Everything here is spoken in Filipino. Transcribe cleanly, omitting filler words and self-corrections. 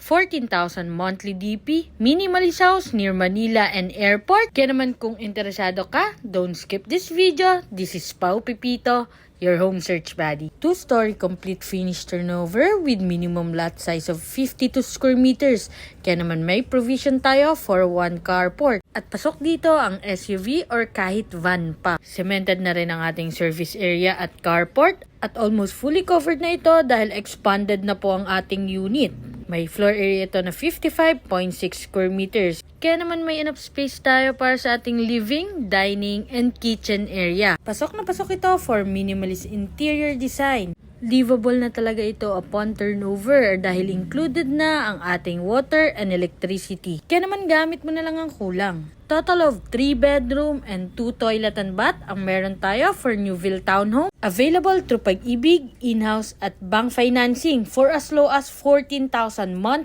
14,000 monthly DP, minimalist house near Manila and airport. Kaya naman kung interesado ka, don't skip this video. This is Pau Pipito, your home search buddy. 2-story complete finished turnover with minimum lot size of 52 square meters. Kaya naman may provision tayo for 1 carport. At pasok dito ang SUV or kahit van pa. Cemented na rin ang ating service area at carport. At almost fully covered na ito dahil expanded na po ang ating unit. May floor area ito na 55.6 square meters. Kaya naman may enough space tayo para sa ating living, dining, and kitchen area. Pasok na pasok ito for minimalist interior design. Livable na talaga ito upon turnover dahil included na ang ating water and electricity. Kaya naman gamit mo na lang ang kulang. Total of 3 bedroom and 2 toilet and bath ang meron tayo for Newville Townhome. Available through Pag-ibig, in-house at bank financing for as low as 14,000 month.